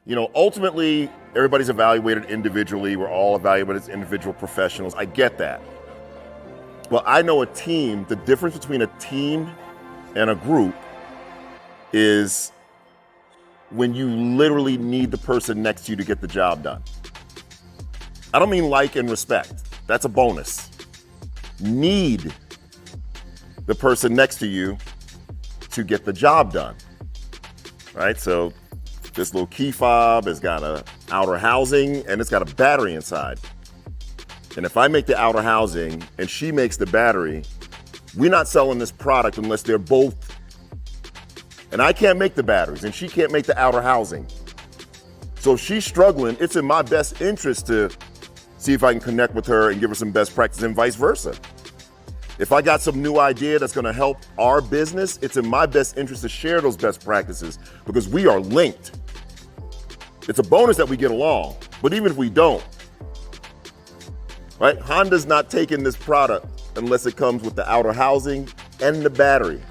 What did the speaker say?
Ultimately, everybody's evaluated individually. We're all evaluated as individual professionals. I get that. Well, I know the difference between a team and a group is when you literally need the person next to you to get the job done. I don't mean like and respect. That's a bonus. Need the person next to you to get the job done, right? So this little key fob has got an outer housing and it's got a battery inside. And if I make the outer housing and she makes the battery, we're not selling this product unless they're both. And I can't make the batteries and she can't make the outer housing. So if she's struggling, it's in my best interest to see if I can connect with her and give her some best practice and vice versa. If I got some new idea that's gonna help our business, it's in my best interest to share those best practices because we are linked. It's a bonus that we get along, but even if we don't, right? Honda's not taking this product unless it comes with the outer housing and the battery.